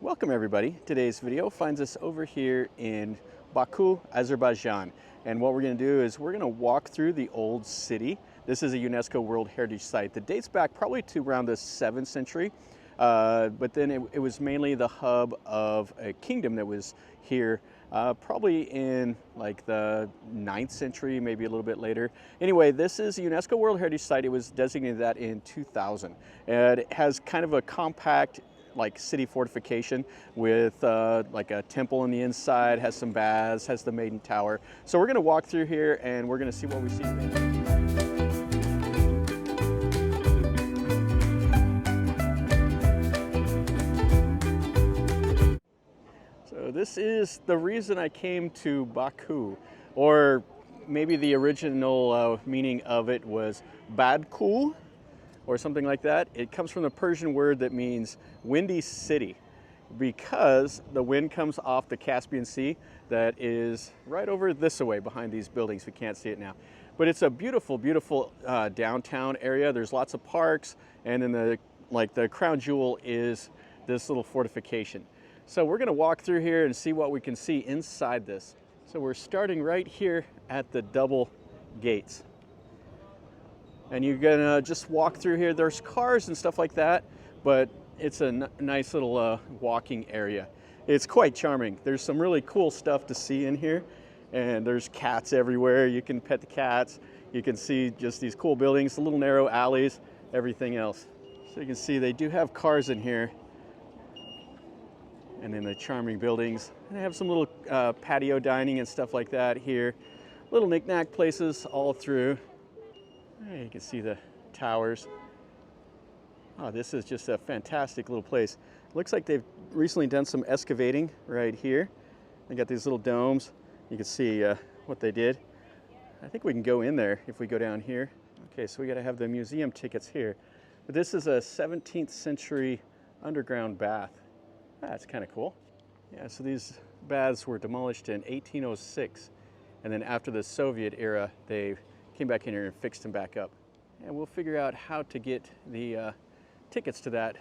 Welcome everybody. Today's video finds us over here in Baku, Azerbaijan. And what we're going to do is we're going to walk through the old city. This is a UNESCO World Heritage Site that dates back probably to around the 7th century. But then it was mainly the hub of a kingdom that was here probably in like the 9th century, maybe a little bit later. Anyway, this is a UNESCO World Heritage Site. It was designated that in 2000. And it has kind of a compact like city fortification with like a temple on the inside, has some baths, has the Maiden Tower. So we're gonna walk through here and we're gonna see what we see today. So this is the reason I came to Baku, or maybe the original meaning of it was Baku, or something like that. It comes from the Persian word that means windy city, because the wind comes off the Caspian Sea that is right over this way behind these buildings. We can't see it now. But it's a beautiful, beautiful downtown area. There's lots of parks, and then the crown jewel is this little fortification. So we're gonna walk through here and see what we can see inside this. So we're starting right here at the double gates. And you're gonna just walk through here. There's cars and stuff like that, but it's a nice little walking area. It's quite charming. There's some really cool stuff to see in here, and there's cats everywhere. You can pet the cats. You can see just these cool buildings, the little narrow alleys, everything else. So you can see they do have cars in here, and then the charming buildings. And they have some little patio dining and stuff like that here. Little knick-knack places all through. You can see the towers. Oh, this is just a fantastic little place. Looks like they've recently done some excavating right here. They got these little domes. You can see what they did. I think we can go in there if we go down here. Okay, so we got to have the museum tickets here. But this is a 17th century underground bath. That's kind of cool. Yeah, so these baths were demolished in 1806. And then after the Soviet era, they came back in here and fixed them back up. And we'll figure out how to get the tickets to that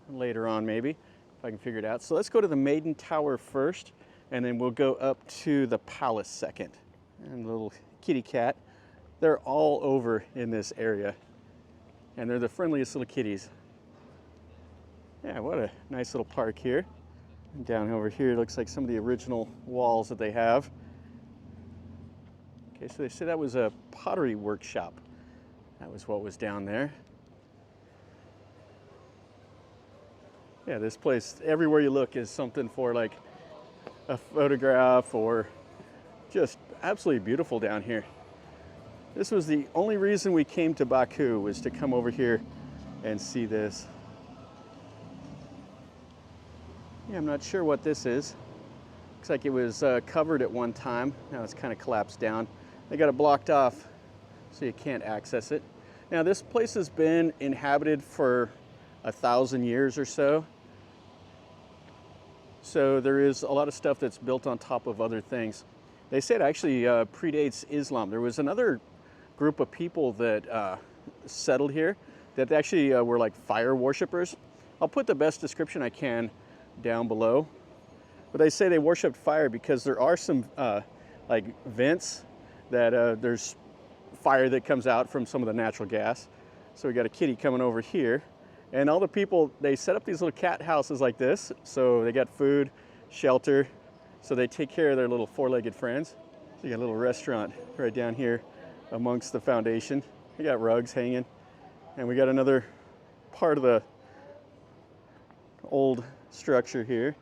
later on, maybe, if I can figure it out. So let's go to the Maiden Tower first, and then we'll go up to the palace second. And the little kitty cat, they're all over in this area. And they're the friendliest little kitties. Yeah, what a nice little park here. And down over here, it looks like some of the original walls that they have. Okay, so they say that was a pottery workshop. That was what was down there. Yeah, this place, everywhere you look is something for like a photograph, or just absolutely beautiful down here. This was the only reason we came to Baku, was to come over here and see this. Yeah, I'm not sure what this is. Looks like it was covered at one time. Now it's kind of collapsed down. They got it blocked off so you can't access it. Now this place has been inhabited for 1,000 years or so. So there is a lot of stuff that's built on top of other things. They say it actually predates Islam. There was another group of people that settled here that actually were like fire worshippers. I'll put the best description I can down below. But they say they worshipped fire because there are some like vents that there's fire that comes out from some of the natural gas. So we got a kitty coming over here. And all the people, they set up these little cat houses like this. So they got food, shelter. So they take care of their little four-legged friends. So you got a little restaurant right down here amongst the foundation. We got rugs hanging. And we got another part of the old structure here.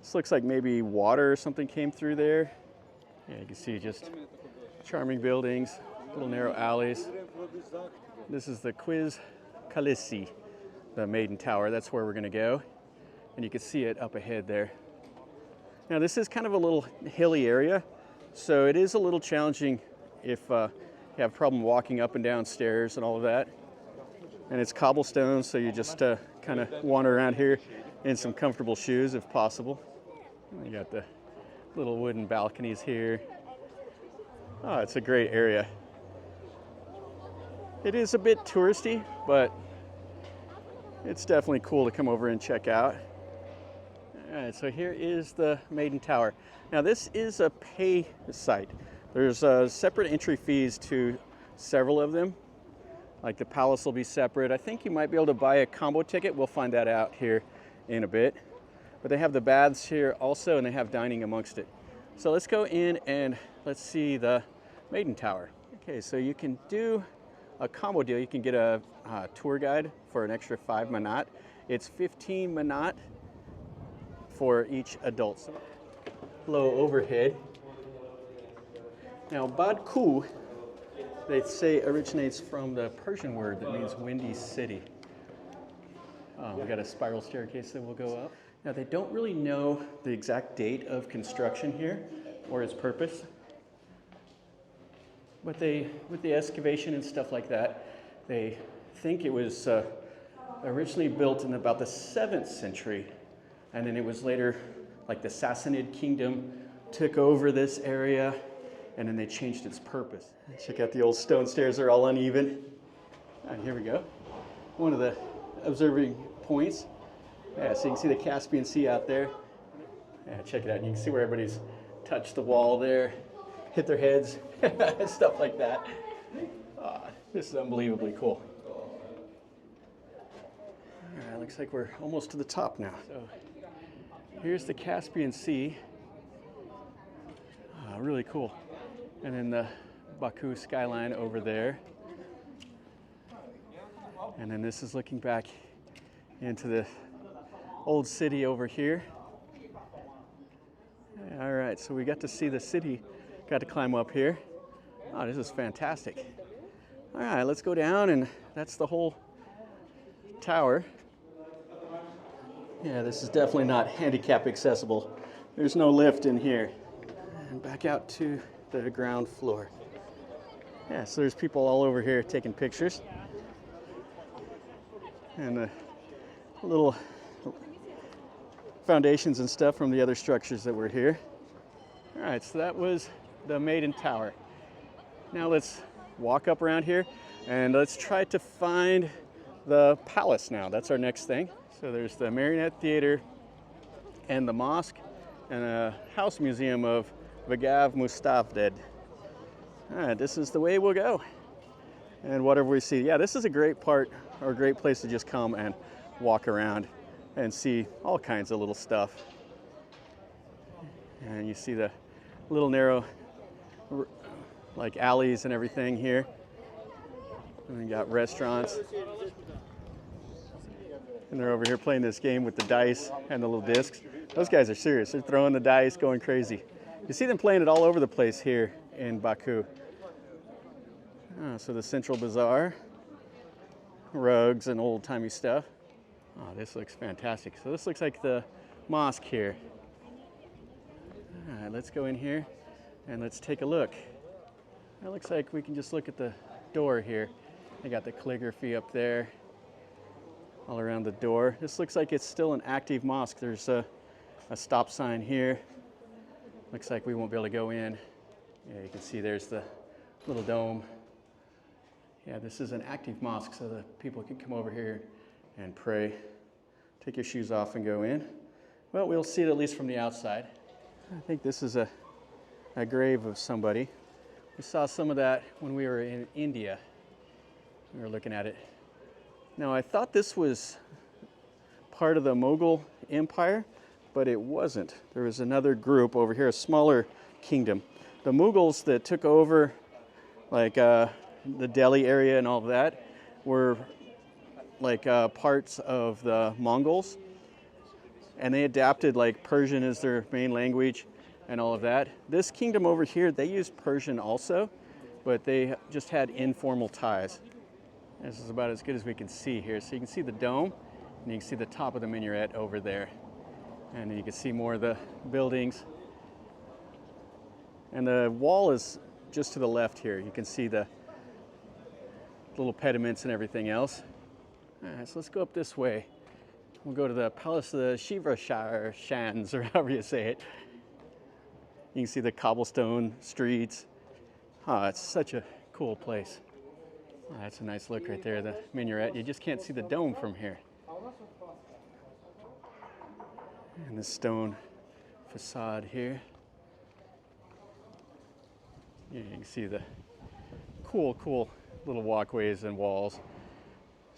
This looks like maybe water or something came through there. Yeah, you can see just charming buildings, little narrow alleys. This is the Quiz Kalisi, the Maiden Tower. That's where we're gonna go. And you can see it up ahead there. Now this is kind of a little hilly area, so it is a little challenging if you have a problem walking up and down stairs and all of that. And it's cobblestone, so you just kind of wander around here in some comfortable shoes if possible. You got the little wooden balconies here. Oh, it's a great area. It is a bit touristy, but it's definitely cool to come over and check out. All right, so here is the Maiden Tower. Now this is a pay site. There's separate entry fees to several of them. Like the palace will be separate. I think you might be able to buy a combo ticket. We'll find that out here in a bit. But they have the baths here also, and they have dining amongst it. So let's go in and let's see the Maiden Tower. Okay, so you can do a combo deal. You can get a tour guide for an extra 5 manat. It's 15 manat for each adult. So, low overhead. Now, Baku, they say originates from the Persian word that means windy city. We got a spiral staircase that will go up. Now, they don't really know the exact date of construction here or its purpose. But with the excavation and stuff like that, they think it was originally built in about the 7th century. And then it was later, like the Sasanian kingdom took over this area, and then they changed its purpose. Check out the old stone stairs, they're all uneven. All right, here we go. One of the observing points. Yeah, so you can see the Caspian Sea out there. Yeah, check it out. You can see where everybody's touched the wall there, hit their heads, stuff like that. This is unbelievably cool. All right, looks like we're almost to the top now. So here's the Caspian Sea. Really cool. And then the Baku skyline over there. And then this is looking back into the old city over here. All right, so we got to see the city, got to climb up here. Oh, this is fantastic. All right, let's go down, and that's the whole tower. Yeah, this is definitely not handicap accessible. There's no lift in here. And back out to the ground floor. Yeah, so there's people all over here taking pictures. And the little foundations and stuff from the other structures that were here. All right, so that was the Maiden Tower. Now let's walk up around here and let's try to find the palace now. That's our next thing. So there's the Marionette Theater and the mosque and a house museum of Vagav Mustafded. All right, this is the way we'll go. And whatever we see, yeah, this is a great part or a great place to just come and walk around and see all kinds of little stuff. And you see the little narrow like alleys and everything here. And we got restaurants. And they're over here playing this game with the dice and the little discs. Those guys are serious. They're throwing the dice, going crazy. You see them playing it all over the place here in Baku. So the Central Bazaar, rugs and old-timey stuff. Oh, this looks fantastic. So this looks like the mosque here. All right, let's go in here and let's take a look. It looks like we can just look at the door here. They got the calligraphy up there all around the door. This looks like it's still an active mosque. There's a stop sign here. Looks like we won't be able to go in. Yeah, you can see there's the little dome. Yeah, this is an active mosque, so the people can come over here and pray. Take your shoes off and go in. Well, we'll see it at least from the outside. I think this is a grave of somebody. We saw some of that when we were in India. We were looking at it. Now, I thought this was part of the Mughal Empire, but it wasn't. There was another group over here, a smaller kingdom. The Mughals that took over, like the Delhi area and all of that, were like parts of the Mongols, and they adapted like Persian as their main language and all of that. This kingdom over here, they used Persian also, but they just had informal ties. This is about as good as we can see here. So you can see the dome, and you can see the top of the minaret over there. And you can see more of the buildings. And the wall is just to the left here. You can see the little pediments and everything else. All right, so let's go up this way. We'll go to the Palace of the Shirvanshah, or however you say it. You can see the cobblestone streets. Oh, it's such a cool place. Oh, that's a nice look right there, the minaret. You just can't see the dome from here. And the stone facade here. You can see the cool little walkways and walls.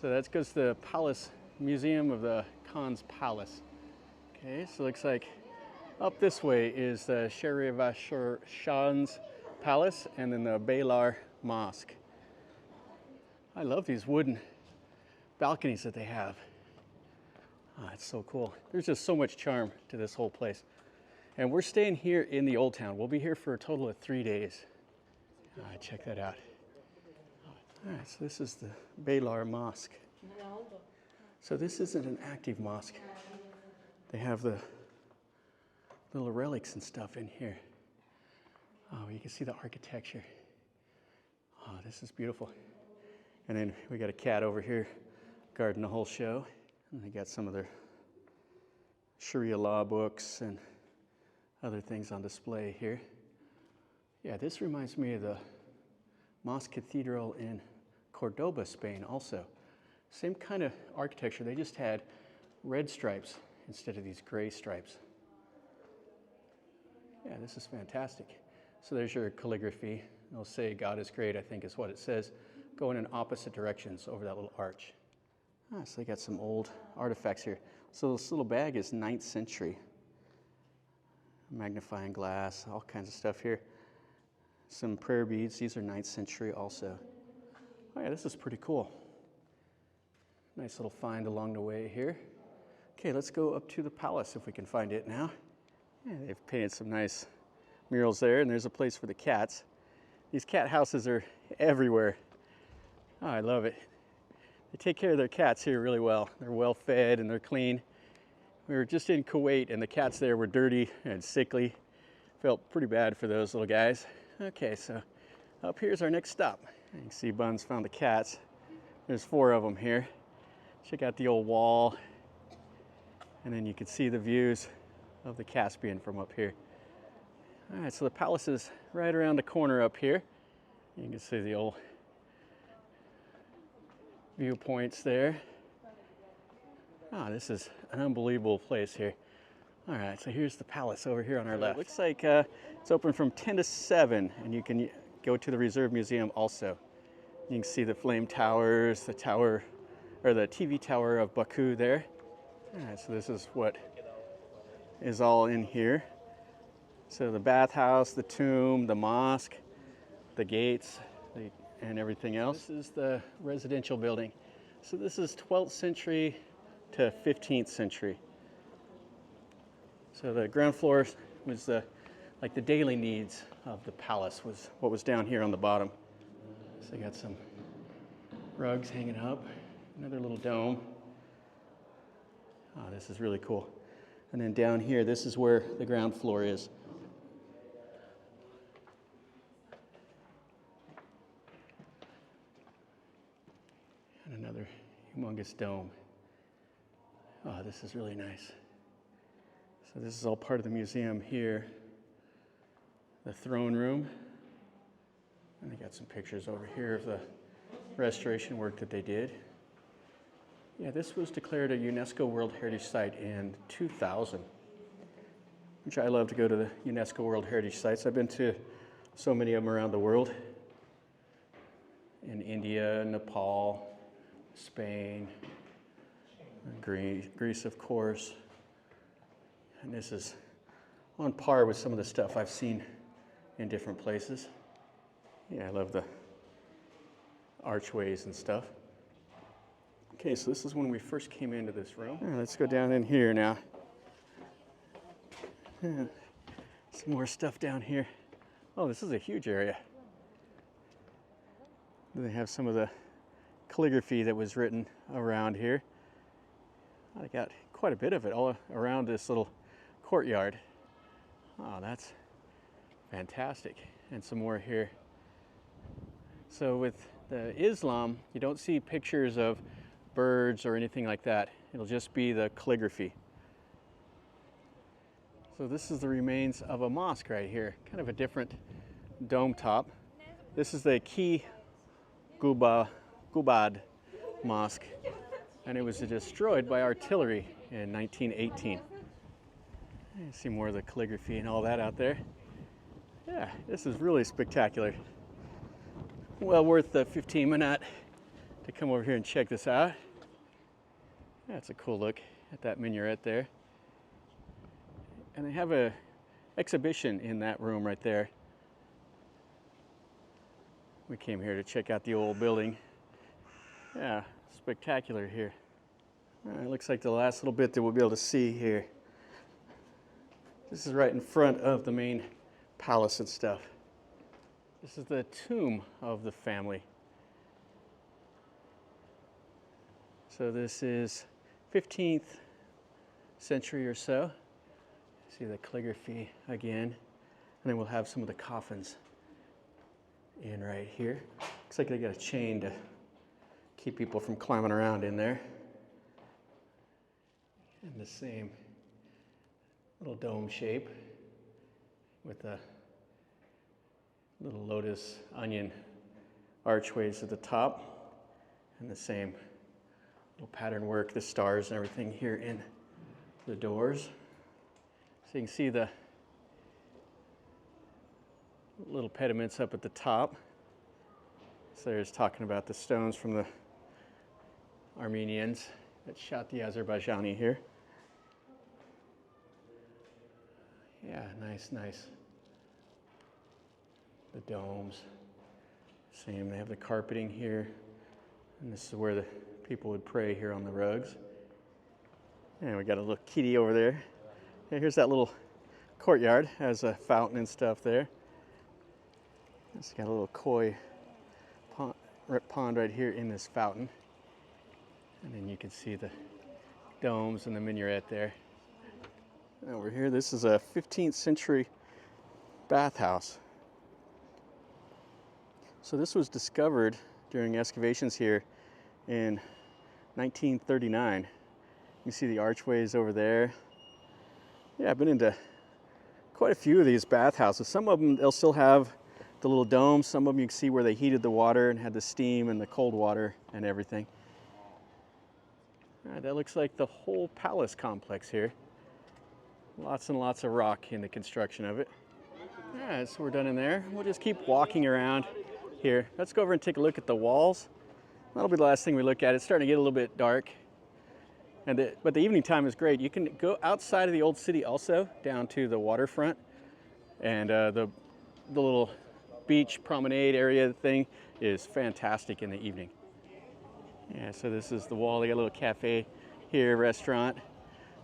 So that goes to the Palace Museum of the Khan's Palace. Okay, so it looks like up this way is the Shirvanshah's Palace and then the Baylar Mosque. I love these wooden balconies that they have. Oh, it's so cool. There's just so much charm to this whole place. And we're staying here in the Old Town. We'll be here for a total of 3 days. Check that out. All right, so this is the Baylar Mosque. So this isn't an active mosque. They have the little relics and stuff in here. Oh, you can see the architecture. Oh, this is beautiful. And then we got a cat over here guarding the whole show. And they got some of their Sharia law books and other things on display here. Yeah, this reminds me of the Mosque Cathedral in Cordoba, Spain also. Same kind of architecture. They just had red stripes instead of these gray stripes. Yeah, this is fantastic. So there's your calligraphy. It'll say God is great, I think is what it says, going in opposite directions over that little arch. So they got some old artifacts here. So this little bag is 9th century. Magnifying glass, all kinds of stuff here. Some prayer beads, these are 9th century also. Oh yeah, this is pretty cool. Nice little find along the way here. Okay, let's go up to the palace if we can find it now. Yeah, they've painted some nice murals there, and there's a place for the cats. These cat houses are everywhere. Oh, I love it. They take care of their cats here really well. They're well fed and they're clean. We were just in Kuwait and the cats there were dirty and sickly. Felt pretty bad for those little guys. Okay, so up here's our next stop. You can see Buns found the cats. There's 4 of them here. Check out the old wall. And then you can see the views of the Caspian from up here. All right, so the palace is right around the corner up here. You can see the old viewpoints there. Oh, this is an unbelievable place here. All right, so here's the palace over here on our left. Looks like it's open from 10 to 7, and you can go to the Reserve Museum also. You can see the flame towers, the tower, or the TV tower of Baku there. All right, so this is what is all in here. So the bathhouse, the tomb, the mosque, the gates, and everything else. This is the residential building. So this is 12th century to 15th century. So the ground floor was like the daily needs of the palace was what was down here on the bottom. So you got some rugs hanging up, another little dome. Oh, this is really cool. And then down here, this is where the ground floor is. And another humongous dome. Oh, this is really nice. So this is all part of the museum here. The throne room. And they got some pictures over here of the restoration work that they did. Yeah, this was declared a UNESCO World Heritage Site in 2000, which I love to go to the UNESCO World Heritage Sites. I've been to so many of them around the world. In India, Nepal, Spain, Greece, of course. And this is on par with some of the stuff I've seen in different places. Yeah, I love the archways and stuff. Okay, so this is when we first came into this room. All right, let's go down in here now. Yeah, some more stuff down here. Oh, this is a huge area. They have some of the calligraphy that was written around here. I got quite a bit of it all around this little courtyard. Oh, that's fantastic. And some more here. So with the Islam, you don't see pictures of birds or anything like that. It'll just be the calligraphy. So this is the remains of a mosque right here, kind of a different dome top. This is the Ki Gubad Mosque, and it was destroyed by artillery in 1918. You see more of the calligraphy and all that out there. Yeah, this is really spectacular. Well worth the 15 minutes to come over here and check this out. That's a cool look at that minaret there. And they have a exhibition in that room right there. We came here to check out the old building. Yeah, spectacular here. It looks like the last little bit that we'll be able to see here. This is right in front of the main palace and stuff. This is the tomb of the family. So this is 15th century or so. See the calligraphy again. And then we'll have some of the coffins in right here. Looks like they got a chain to keep people from climbing around in there. And the same little dome shape with a little lotus onion archways at the top, and the same little pattern work, the stars and everything here in the doors. So you can see the little pediments up at the top. So there's talking about the stones from the Armenians that shot the Azerbaijani here. Yeah, nice, nice. The domes. Same, they have the carpeting here. And this is where the people would pray here on the rugs. And we got a little kitty over there. Yeah, here's that little courtyard. Has a fountain and stuff there. It's got a little koi pond right here in this fountain. And then you can see the domes and the minaret there. And over here, this is a 15th century bathhouse. So this was discovered during excavations here in 1939. You see the archways over there. Yeah, I've been into quite a few of these bathhouses. Some of them, they'll still have the little domes. Some of them you can see where they heated the water and had the steam and the cold water and everything. All right, that looks like the whole palace complex here. Lots and lots of rock in the construction of it. All right, so we're done in there. We'll just keep walking around here. Let's go over and take a look at the walls. That'll be the last thing we look at. It's starting to get a little bit dark. But the evening time is great. You can go outside of the old city also, down to the waterfront. And the little beach promenade area thing is fantastic in the evening. Yeah, so this is the wall. They got a little cafe here, restaurant,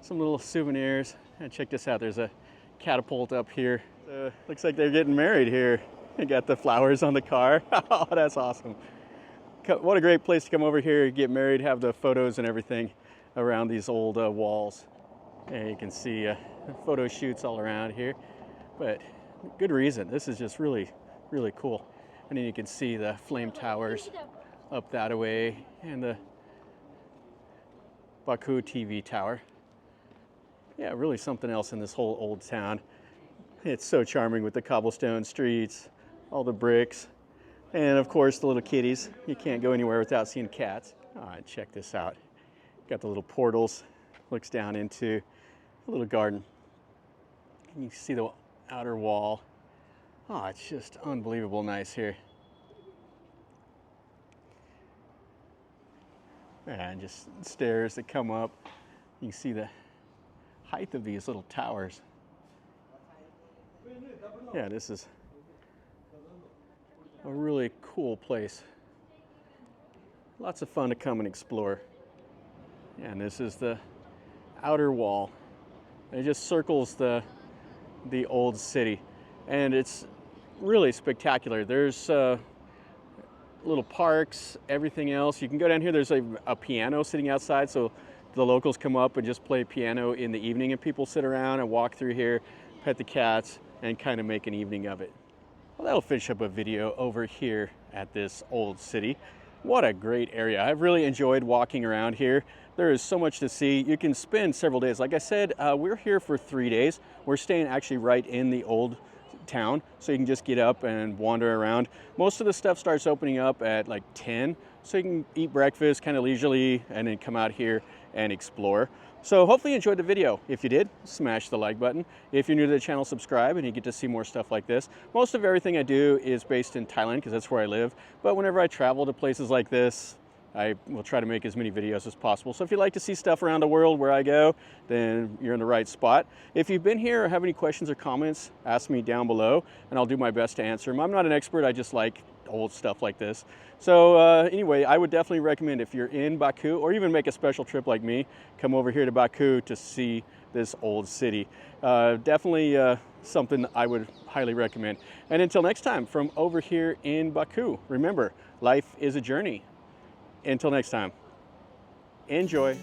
some little souvenirs. And check this out, there's a catapult up here. Looks like they're getting married here. They got the flowers on the car. Oh, that's awesome. What a great place to come over here, get married, have the photos and everything around these old walls. And you can see photo shoots all around here, but good reason. This is just really, really cool. And then you can see the flame towers up that way and the Baku TV tower. Yeah, really something else in this whole old town. It's so charming with the cobblestone streets, all the bricks, and of course the little kitties. You can't go anywhere without seeing cats. All right, check this out. Got the little portals, looks down into a little garden. You can see the outer wall. Oh, it's just unbelievable nice here. And just stairs that come up. You can see the height of these little towers. Yeah, this is a really cool place. Lots of fun to come and explore. And this is the outer wall. It just circles the old city. And it's really spectacular. There's little parks, everything else. You can go down here, there's a piano sitting outside, so the locals come up and just play piano in the evening, and people sit around and walk through here, pet the cats, and kind of make an evening of it. Well, that'll finish up a video over here at this old city. What a great area. I've really enjoyed walking around here. There is so much to see. You can spend several days. Like I said, we're here for 3 days. We're staying actually right in the old town, so you can just get up and wander around. Most of the stuff starts opening up at like 10, so you can eat breakfast kind of leisurely and then come out here and explore. So hopefully you enjoyed the video. If you did, smash the like button. If you're new to the channel, subscribe and you get to see more stuff like this. Most of everything I do is based in Thailand because that's where I live. But whenever I travel to places like this, I will try to make as many videos as possible. So if you like to see stuff around the world where I go, then you're in the right spot. If you've been here or have any questions or comments, ask me down below and I'll do my best to answer them. I'm not an expert, I just like old stuff like this. So anyway, I would definitely recommend if you're in Baku or even make a special trip like me, come over here to Baku to see this old city. Definitely something I would highly recommend. And until next time, from over here in Baku, remember, life is a journey. Until next time, enjoy.